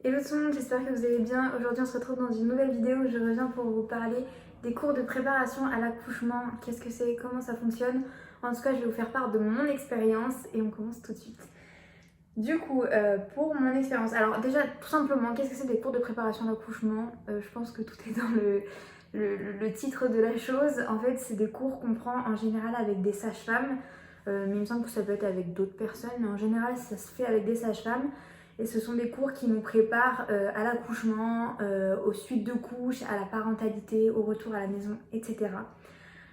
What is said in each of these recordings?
Hello tout le monde, j'espère que vous allez bien. Aujourd'hui on se retrouve dans une nouvelle vidéo où je reviens pour vous parler des cours de préparation à l'accouchement. Qu'est-ce que c'est, comment ça fonctionne. En tout cas je vais vous faire part de mon expérience et on commence tout de suite. Du coup, pour mon expérience, alors déjà tout simplement, qu'est-ce que c'est des cours de préparation à l'accouchement? Je pense que tout est dans le titre de la chose. En fait c'est des cours qu'on prend en général avec des sages-femmes, mais il me semble que ça peut être avec d'autres personnes, mais en général ça se fait avec des sages-femmes. Et ce sont des cours qui nous préparent à l'accouchement, aux suites de couches, à la parentalité, au retour à la maison, etc.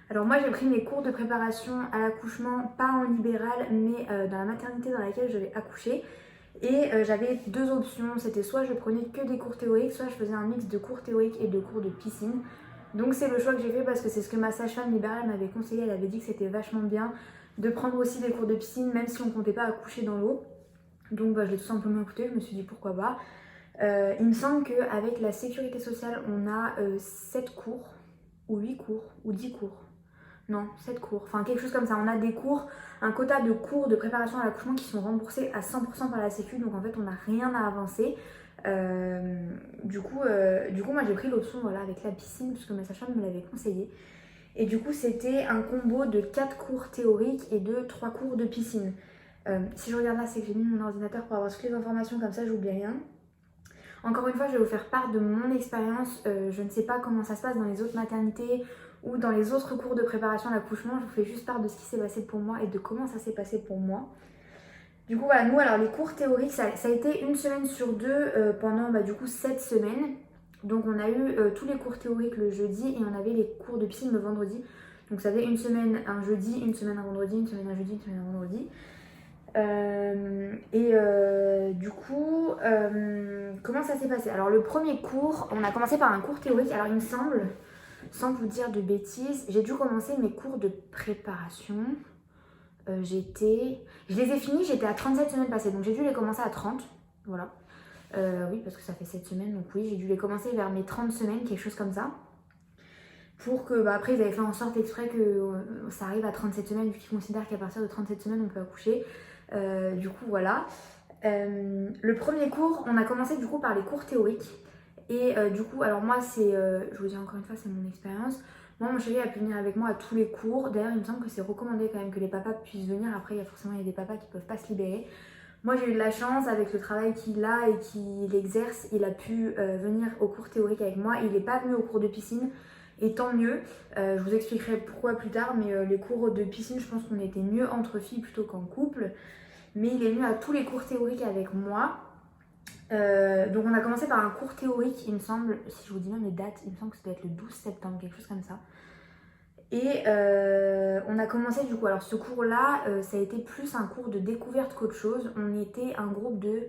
Alors moi j'ai pris mes cours de préparation à l'accouchement, pas en libéral, mais dans la maternité dans laquelle je vais accoucher. Et j'avais deux options, c'était soit je prenais que des cours théoriques, soit je faisais un mix de cours théoriques et de cours de piscine. Donc c'est le choix que j'ai fait parce que c'est ce que ma sage-femme libérale m'avait conseillé, elle avait dit que c'était vachement bien de prendre aussi des cours de piscine, même si on ne comptait pas accoucher dans l'eau. Donc je l'ai tout simplement écouté, je me suis dit pourquoi pas. Il me semble qu'avec la sécurité sociale, on a 7 cours, ou 8 cours, ou 10 cours. Non, 7 cours, enfin quelque chose comme ça. On a des cours, un quota de cours de préparation à l'accouchement qui sont remboursés à 100% par la sécu, donc en fait on n'a rien à avancer. Du coup moi j'ai pris l'option voilà, avec la piscine, puisque ma sage-femme me l'avait conseillé. Et du coup c'était un combo de 4 cours théoriques et de 3 cours de piscine. Si je regarde là, c'est que j'ai mis mon ordinateur pour avoir toutes les informations, comme ça j'oublie rien. Encore une fois, je vais vous faire part de mon expérience. Je ne sais pas comment ça se passe dans les autres maternités ou dans les autres cours de préparation à l'accouchement. Je vous fais juste part de ce qui s'est passé pour moi et de comment ça s'est passé pour moi. Du coup, voilà, nous, alors les cours théoriques, ça a été une semaine sur deux pendant du coup 7 semaines. Donc on a eu tous les cours théoriques le jeudi et on avait les cours de piscine le vendredi. Donc ça faisait une semaine un jeudi, une semaine un vendredi, une semaine un jeudi, une semaine un vendredi. Du coup, comment ça s'est passé? Alors le premier cours, on a commencé par un cours théorique. Alors il me semble, sans vous dire de bêtises, j'ai dû commencer mes cours de préparation. Je les ai finis, j'étais à 37 semaines passées, donc j'ai dû les commencer à 30, voilà. Oui, parce que ça fait 7 semaines, donc oui, j'ai dû les commencer vers mes 30 semaines, quelque chose comme ça. Pour que, après, ils avaient fait en sorte exprès que ça arrive à 37 semaines, vu qu'ils considèrent qu'à partir de 37 semaines, on peut accoucher. Du coup, voilà. Le premier cours, on a commencé du coup par les cours théoriques. Et du coup, alors moi, je vous dis encore une fois, c'est mon expérience. Moi, mon chéri a pu venir avec moi à tous les cours. D'ailleurs, il me semble que c'est recommandé quand même que les papas puissent venir. Après, il y a des papas qui ne peuvent pas se libérer. Moi, j'ai eu de la chance avec le travail qu'il a et qu'il exerce. Il a pu venir aux cours théoriques avec moi. Il n'est pas venu aux cours de piscine. Et tant mieux, je vous expliquerai pourquoi plus tard, mais les cours de piscine, je pense qu'on était mieux entre filles plutôt qu'en couple. Mais il est venu à tous les cours théoriques avec moi. Donc on a commencé par un cours théorique, il me semble, si je vous dis bien les dates, il me semble que ça doit être le 12 septembre, quelque chose comme ça. Et on a commencé du coup, alors ce cours-là, ça a été plus un cours de découverte qu'autre chose. On était un groupe de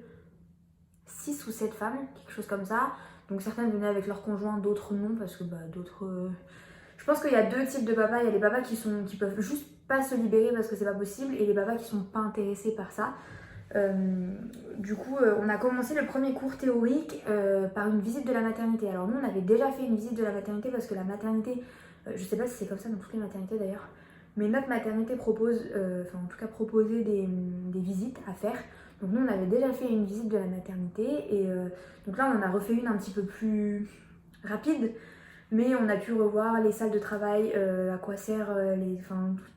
6 ou 7 femmes, quelque chose comme ça. Donc certaines venaient avec leurs conjoints, d'autres non, parce que d'autres... Je pense qu'il y a deux types de papas. Il y a les papas qui peuvent juste pas se libérer parce que c'est pas possible, et les papas qui sont pas intéressés par ça. Du coup, on a commencé le premier cours théorique par une visite de la maternité. Alors nous, on avait déjà fait une visite de la maternité parce que la maternité, je sais pas si c'est comme ça dans toutes les maternités d'ailleurs, mais notre maternité propose, enfin en tout cas proposait des visites à faire. Donc nous, on avait déjà fait une visite de la maternité et donc là, on en a refait une un petit peu plus rapide. Mais on a pu revoir les salles de travail, à quoi sert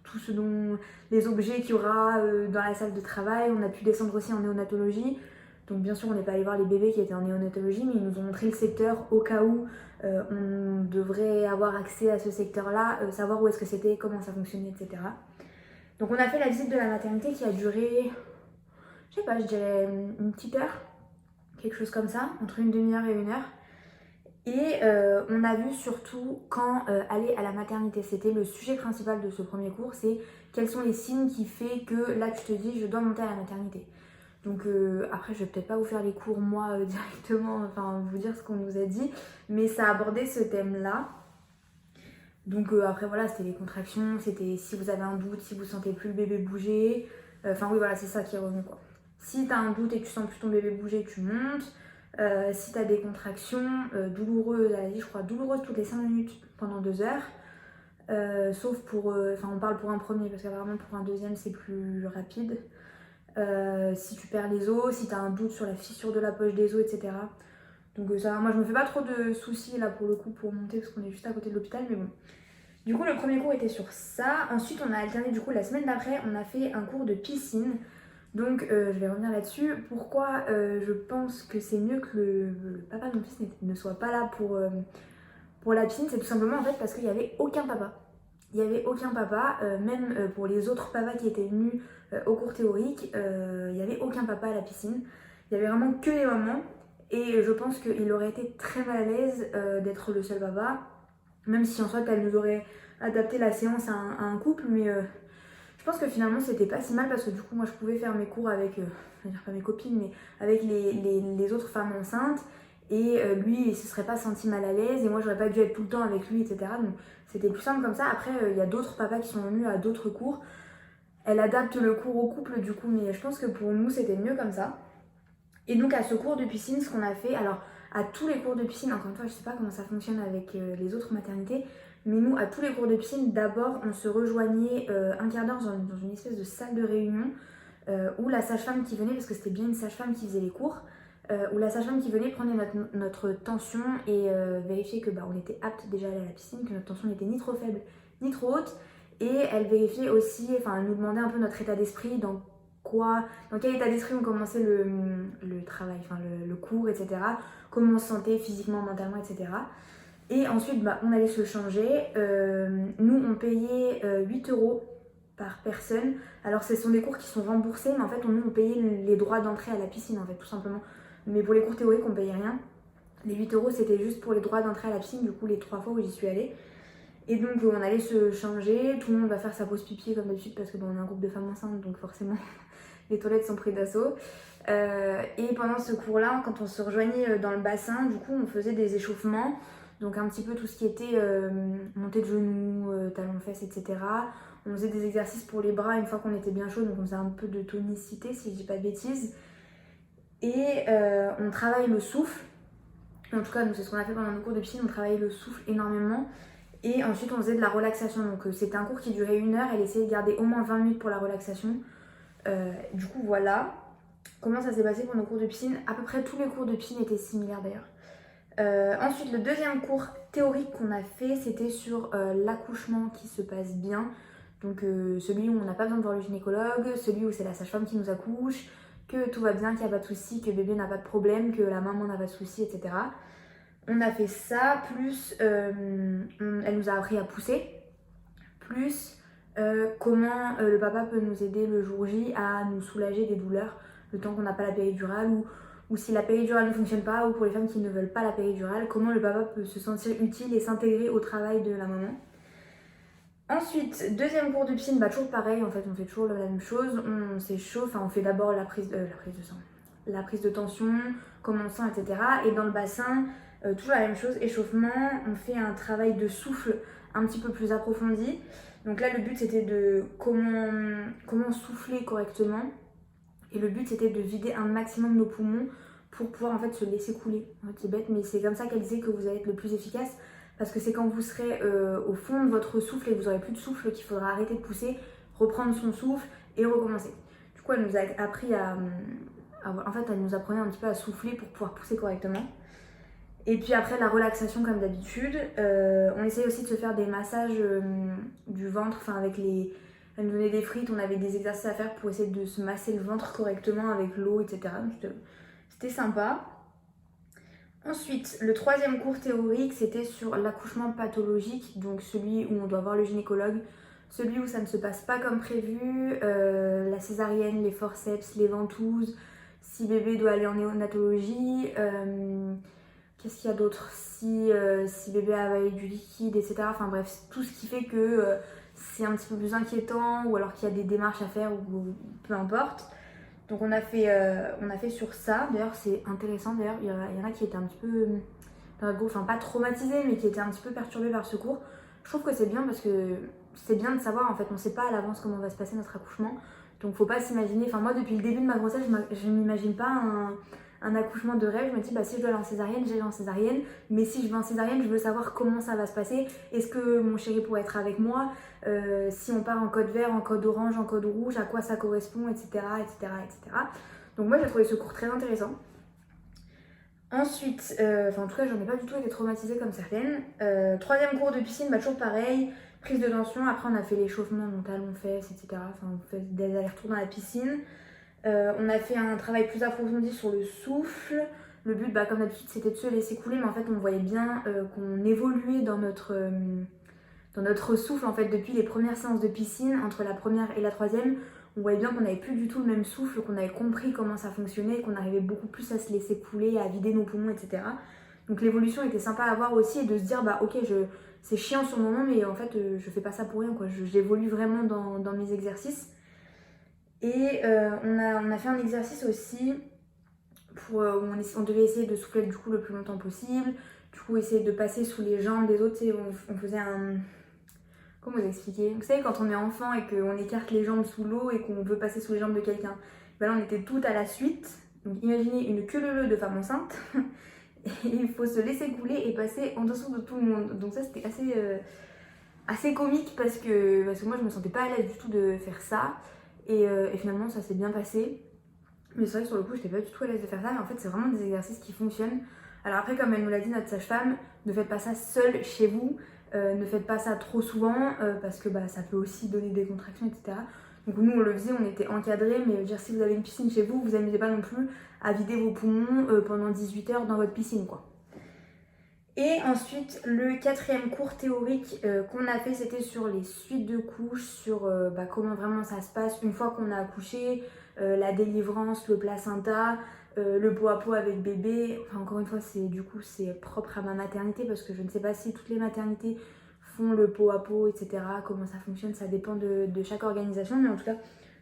tout ce dont les objets qu'il y aura dans la salle de travail. On a pu descendre aussi en néonatologie. Donc bien sûr on n'est pas allé voir les bébés qui étaient en néonatologie, mais ils nous ont montré le secteur au cas où on devrait avoir accès à ce secteur-là, savoir où est-ce que c'était, comment ça fonctionnait, etc. Donc on a fait la visite de la maternité qui a duré, je sais pas, je dirais une petite heure, quelque chose comme ça, entre une demi-heure et une heure. Et on a vu surtout quand aller à la maternité. C'était le sujet principal de ce premier cours, c'est quels sont les signes qui font que là tu te dis je dois monter à la maternité. Donc après je vais peut-être pas vous faire les cours moi directement, enfin vous dire ce qu'on nous a dit, mais ça abordait ce thème-là. Donc après voilà, c'était les contractions, c'était si vous avez un doute, si vous sentez plus le bébé bouger. Enfin oui voilà, c'est ça qui est revenu quoi. Si t'as un doute et que tu sens plus ton bébé bouger, tu montes. Si tu as des contractions douloureuses, elle a dit je crois douloureuses toutes les 5 minutes pendant 2 heures, sauf pour, on parle pour un premier parce qu'apparemment pour un deuxième c'est plus rapide. si tu perds les os, si tu as un doute sur la fissure de la poche des os, etc. Donc ça va, moi je me fais pas trop de soucis là pour le coup pour monter parce qu'on est juste à côté de l'hôpital, mais bon. Du coup le premier cours était sur ça. Ensuite on a alterné du coup la semaine d'après, on a fait un cours de piscine. Donc je vais revenir là-dessus. Pourquoi je pense que c'est mieux que le papa de mon fils ne soit pas là pour la piscine, c'est tout simplement en fait parce qu'il n'y avait aucun papa. Il n'y avait aucun papa, même pour les autres papas qui étaient venus au cours théorique, il n'y avait aucun papa à la piscine. Il n'y avait vraiment que les mamans. Et je pense qu'il aurait été très mal à l'aise d'être le seul papa, même si en soit elle nous aurait adapté la séance à un couple, mais je pense que finalement c'était pas si mal parce que du coup moi je pouvais faire mes cours avec, je vais dire pas mes copines, mais avec les autres femmes enceintes et lui il se serait pas senti mal à l'aise et moi j'aurais pas dû être tout le temps avec lui, etc. Donc c'était plus simple comme ça. Après il y a d'autres papas qui sont venus à d'autres cours. Elle adapte le cours au couple du coup, mais je pense que pour nous c'était mieux comme ça. Et donc à ce cours de piscine, ce qu'on a fait, alors à tous les cours de piscine, encore une fois je sais pas comment ça fonctionne avec les autres maternités, mais nous à tous les cours de piscine, d'abord on se rejoignait un quart d'heure dans une espèce de salle de réunion où la sage-femme qui venait, parce que c'était bien une sage-femme qui faisait les cours, où la sage-femme qui venait prenait notre tension et vérifiait que on était apte déjà à aller à la piscine, que notre tension n'était ni trop faible ni trop haute, et elle vérifiait aussi, enfin elle nous demandait un peu notre état d'esprit, dans quel état d'esprit on commençait le travail, enfin le cours, etc. Comment on se sentait physiquement, mentalement, etc. Et ensuite, on allait se changer. Nous, on payait 8 € par personne. Alors, ce sont des cours qui sont remboursés, mais en fait, nous, on payait les droits d'entrée à la piscine, en fait, tout simplement. Mais pour les cours théoriques, on payait rien. Les 8 € c'était juste pour les droits d'entrée à la piscine, du coup, les 3 fois où j'y suis allée. Et donc, on allait se changer. Tout le monde va faire sa pause pipi, comme d'habitude, parce que on est un groupe de femmes enceintes, donc forcément... les toilettes sont prises d'assaut. Et pendant ce cours-là, quand on se rejoignait dans le bassin, du coup, on faisait des échauffements. Donc un petit peu tout ce qui était montée de genoux, talons fesses, etc. On faisait des exercices pour les bras une fois qu'on était bien chaud, donc on faisait un peu de tonicité, si je dis pas de bêtises. Et on travaille le souffle. En tout cas, c'est ce qu'on a fait pendant nos cours de piscine, on travaillait le souffle énormément. Et ensuite, on faisait de la relaxation. Donc c'était un cours qui durait 1 heure, elle essayait de garder au moins 20 minutes pour la relaxation. Du coup voilà comment ça s'est passé pour nos cours de piscine. À peu près tous les cours de piscine étaient similaires d'ailleurs. Ensuite le deuxième cours théorique qu'on a fait, c'était sur l'accouchement qui se passe bien. Donc celui où on n'a pas besoin de voir le gynécologue, celui où c'est la sage-femme qui nous accouche, que tout va bien, qu'il n'y a pas de souci, que le bébé n'a pas de problème, que la maman n'a pas de souci, etc. On a fait ça, plus elle nous a appris à pousser, plus comment le papa peut nous aider le jour J à nous soulager des douleurs le temps qu'on n'a pas la péridurale, ou si la péridurale ne fonctionne pas, ou pour les femmes qui ne veulent pas la péridurale, comment le papa peut se sentir utile et s'intégrer au travail de la maman. Ensuite, deuxième cours de piscine, toujours pareil, en fait on fait toujours la même chose, on s'échauffe, on fait d'abord la prise de sang, la prise de tension, comment on sent, etc. Et dans le bassin, toujours la même chose, échauffement, on fait un travail de souffle un petit peu plus approfondi. Donc là le but c'était de comment souffler correctement, et le but c'était de vider un maximum nos poumons pour pouvoir en fait se laisser couler. En fait c'est bête, mais c'est comme ça qu'elle disait que vous allez être le plus efficace, parce que c'est quand vous serez au fond de votre souffle et que vous aurez plus de souffle qu'il faudra arrêter de pousser, reprendre son souffle et recommencer. Du coup elle nous a appris en fait elle nous apprenait un petit peu à souffler pour pouvoir pousser correctement. Et puis après la relaxation comme d'habitude, on essaye aussi de se faire des massages du ventre, avec elle nous donnait des frites, on avait des exercices à faire pour essayer de se masser le ventre correctement avec l'eau, etc. Donc c'était sympa. Ensuite, le troisième cours théorique, c'était sur l'accouchement pathologique, donc celui où on doit voir le gynécologue, celui où ça ne se passe pas comme prévu, la césarienne, les forceps, les ventouses, si bébé doit aller en néonatologie, qu'est-ce qu'il y a d'autre, si bébé a avalé du liquide, etc. Enfin bref, tout ce qui fait que c'est un petit peu plus inquiétant, ou alors qu'il y a des démarches à faire, ou peu importe. Donc on a fait sur ça. D'ailleurs c'est intéressant, d'ailleurs il y en a qui étaient un petit peu, pas traumatisés, mais qui étaient un petit peu perturbés par ce cours. Je trouve que c'est bien parce que c'est bien de savoir, en fait on sait pas à l'avance comment va se passer notre accouchement. Donc faut pas s'imaginer, moi depuis le début de ma grossesse je m'imagine pas un accouchement de rêve, je me dis bah si je dois aller en césarienne, j'irai en césarienne, mais si je vais en césarienne, je veux savoir comment ça va se passer, est-ce que mon chéri pourrait être avec moi, si on part en code vert, en code orange, en code rouge, à quoi ça correspond, etc. etc., etc. Donc moi j'ai trouvé ce cours très intéressant. Ensuite, en tout cas j'en ai pas du tout été traumatisée comme certaines. Troisième cours de piscine, bah toujours pareil, prise de tension, après on a fait l'échauffement, mon talon, fesses, etc. Enfin on fait des allers-retours dans la piscine. On a fait un travail plus approfondi sur le souffle. Le but, bah, comme d'habitude, c'était de se laisser couler, mais en fait, on voyait bien qu'on évoluait dans notre souffle. En fait, depuis les premières séances de piscine, entre la première et la troisième, on voyait bien qu'on n'avait plus du tout le même souffle, qu'on avait compris comment ça fonctionnait, qu'on arrivait beaucoup plus à se laisser couler, à vider nos poumons, etc. Donc l'évolution était sympa à voir aussi et de se dire, bah ok, c'est chiant sur le moment, mais en fait, je fais pas ça pour rien, quoi. J'évolue vraiment dans mes exercices. Et on a fait un exercice aussi où on devait essayer de souffler du coup le plus longtemps possible. Du coup, essayer de passer sous les jambes des autres. On faisait un... Comment vous expliquer? Vous savez, quand on est enfant et qu'on écarte les jambes sous l'eau et qu'on veut passer sous les jambes de quelqu'un. Ben là, on était toutes à la suite. Donc imaginez une queue leu de femme enceinte. Et il faut se laisser couler et passer en dessous de tout le monde. Donc ça, c'était assez comique parce que moi, je me sentais pas à l'aise du tout de faire ça. Et finalement, ça s'est bien passé. Mais c'est vrai que sur le coup, j'étais pas du tout à l'aise de faire ça. Mais en fait, c'est vraiment des exercices qui fonctionnent. Alors après, comme elle nous l'a dit, notre sage-femme, ne faites pas ça seule chez vous. Ne faites pas ça trop souvent parce que ça peut aussi donner des contractions, etc. Donc nous, on le faisait, on était encadrés. Mais dire, si vous avez une piscine chez vous, vous amusez pas non plus à vider vos poumons pendant 18 heures dans votre piscine, quoi. Et ensuite, le quatrième cours théorique qu'on a fait, c'était sur les suites de couches, sur comment vraiment ça se passe une fois qu'on a accouché, la délivrance, le placenta, le pot à pot avec bébé. Enfin, encore une fois, c'est propre à ma maternité parce que je ne sais pas si toutes les maternités font le pot à pot, etc. Comment ça fonctionne, ça dépend de chaque organisation. Mais en tout cas,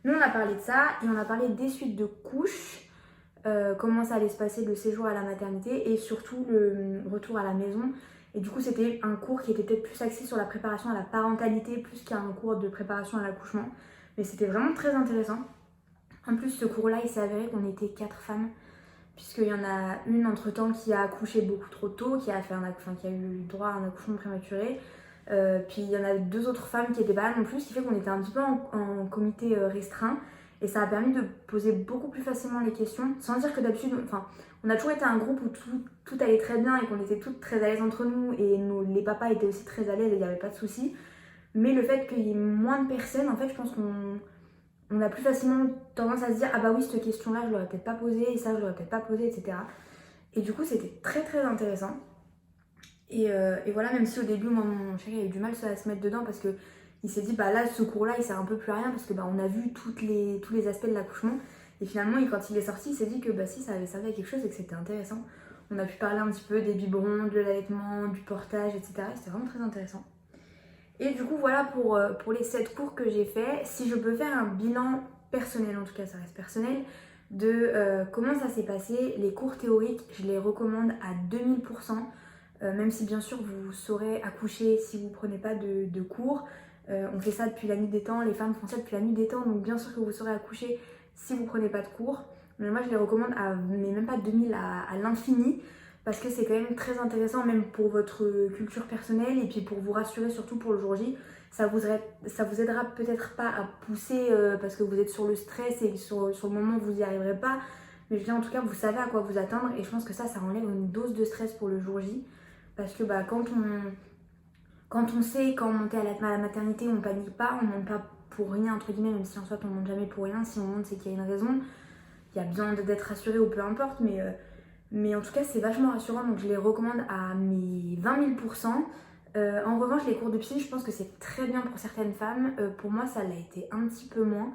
nous, on a parlé de ça et on a parlé des suites de couches. Comment ça allait se passer le séjour à la maternité et surtout le retour à la maison. Et du coup, c'était un cours qui était peut-être plus axé sur la préparation à la parentalité plus qu'un cours de préparation à l'accouchement. Mais c'était vraiment très intéressant. En plus, ce cours-là, il s'est avéré qu'on était 4 femmes, puisqu'il y en a une entre-temps qui a accouché beaucoup trop tôt, qui a eu droit à un accouchement prématuré. Puis il y en a 2 autres femmes qui étaient pas là non plus, ce qui fait qu'on était un petit peu en comité restreint. Et ça a permis de poser beaucoup plus facilement les questions, sans dire que d'habitude, on a toujours été un groupe où tout allait très bien et qu'on était toutes très à l'aise entre nous et les papas étaient aussi très à l'aise et il n'y avait pas de soucis. Mais le fait qu'il y ait moins de personnes, en fait, je pense qu'on a plus facilement tendance à se dire ah bah oui, cette question-là, je l'aurais peut-être pas posée et ça, je l'aurais peut-être pas posée, etc. Et du coup, c'était très très intéressant. Et voilà, même si au début, moi, mon chéri a eu du mal à se mettre dedans parce que il s'est dit bah là ce cours là il sert un peu plus à rien parce que on a vu tous les aspects de l'accouchement et finalement quand il est sorti il s'est dit que si ça avait servi à quelque chose et que c'était intéressant. On a pu parler un petit peu des biberons, de l'allaitement, du portage, etc. C'était vraiment très intéressant. Et du coup voilà pour les 7 cours que j'ai fait. Si je peux faire un bilan personnel, en tout cas ça reste personnel, de comment ça s'est passé, les cours théoriques je les recommande à 2000%. Même si bien sûr vous saurez accoucher si vous ne prenez pas de cours. On fait ça depuis la nuit des temps, les femmes font ça depuis la nuit des temps, donc bien sûr que vous saurez accoucher si vous prenez pas de cours. Mais moi je les recommande mais même pas 2000 à l'infini, parce que c'est quand même très intéressant, même pour votre culture personnelle et puis pour vous rassurer surtout pour le jour J. Ça vous aidera peut-être pas à pousser parce que vous êtes sur le stress et sur le moment vous n'y arriverez pas. Mais je veux dire, en tout cas vous savez à quoi vous attendre et je pense que ça enlève une dose de stress pour le jour J. Parce que quand on sait, quand on monte à la maternité, on panique pas, on monte pas pour rien, entre guillemets, même si en soit on monte jamais pour rien. Si on monte, c'est qu'il y a une raison. Il y a besoin d'être rassuré ou peu importe, mais en tout cas, c'est vachement rassurant, donc je les recommande à mes 20 000%. En revanche, les cours de piscine, je pense que c'est très bien pour certaines femmes. Pour moi, ça l'a été un petit peu moins.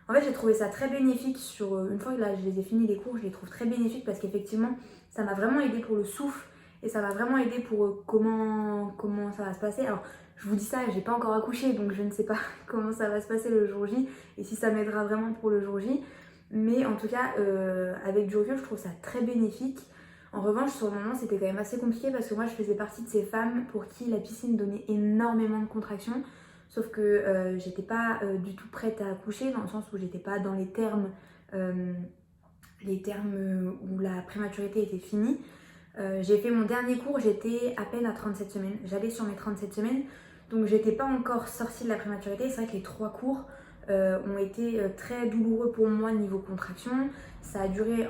En fait, j'ai trouvé ça très bénéfique une fois que là, je les ai finis les cours, je les trouve très bénéfiques parce qu'effectivement, ça m'a vraiment aidé pour le souffle. Et ça m'a vraiment aidé pour comment ça va se passer. Alors, je vous dis ça, j'ai pas encore accouché, donc je ne sais pas comment ça va se passer le jour J et si ça m'aidera vraiment pour le jour J. Mais en tout cas, avec du recul, je trouve ça très bénéfique. En revanche, sur le moment, c'était quand même assez compliqué parce que moi, je faisais partie de ces femmes pour qui la piscine donnait énormément de contractions. Sauf que j'étais pas du tout prête à accoucher, dans le sens où j'étais pas dans les termes les termes où la prématurité était finie. J'ai fait mon dernier cours, j'étais à peine à 37 semaines. J'allais sur mes 37 semaines, donc j'étais pas encore sortie de la prématurité. C'est vrai que les 3 cours ont été très douloureux pour moi niveau contraction. Ça a duré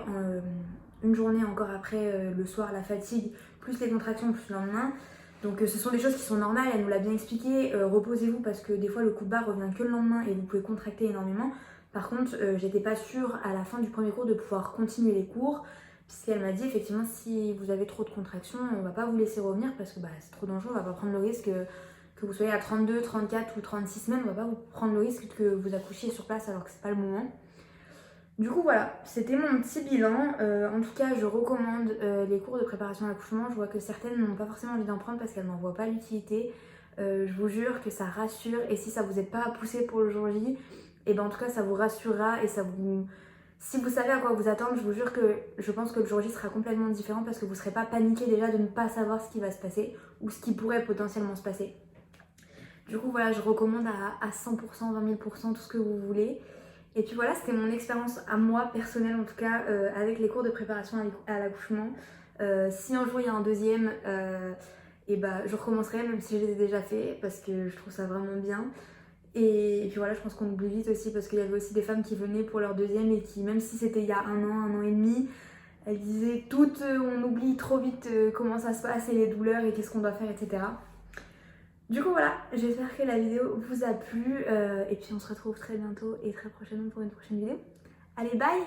une journée encore après le soir, la fatigue, plus les contractions, plus le lendemain. Donc ce sont des choses qui sont normales, elle nous l'a bien expliqué. Reposez-vous parce que des fois le coup de barre revient que le lendemain et vous pouvez contracter énormément. Par contre, j'étais pas sûre à la fin du premier cours de pouvoir continuer les cours, puisqu'elle m'a dit effectivement si vous avez trop de contractions, on va pas vous laisser revenir parce que c'est trop dangereux, on va pas prendre le risque que vous soyez à 32, 34 ou 36 semaines, on va pas vous prendre le risque que vous accouchiez sur place alors que c'est pas le moment. Du coup voilà, c'était mon petit bilan. En tout cas, je recommande les cours de préparation à l'accouchement. Je vois que certaines n'ont pas forcément envie d'en prendre parce qu'elles n'en voient pas l'utilité. Je vous jure que ça rassure et si ça vous aide pas à pousser pour le jour J, et ben en tout cas ça vous rassurera et ça vous... Si vous savez à quoi vous attendre, je vous jure que je pense que le jour J sera complètement différent parce que vous ne serez pas paniqué déjà de ne pas savoir ce qui va se passer ou ce qui pourrait potentiellement se passer. Du coup voilà, je recommande à 100%, 20 000% tout ce que vous voulez. Et puis voilà, c'était mon expérience à moi, personnelle en tout cas, avec les cours de préparation à l'accouchement. Si un jour il y a un deuxième, je recommencerai même si je les ai déjà fait parce que je trouve ça vraiment bien. Et puis voilà, je pense qu'on oublie vite aussi parce qu'il y avait aussi des femmes qui venaient pour leur deuxième et qui, même si c'était il y a un an et demi, elles disaient toutes on oublie trop vite comment ça se passe et les douleurs et qu'est-ce qu'on doit faire, etc. Du coup voilà, j'espère que la vidéo vous a plu et puis on se retrouve très bientôt et très prochainement pour une prochaine vidéo. Allez, bye!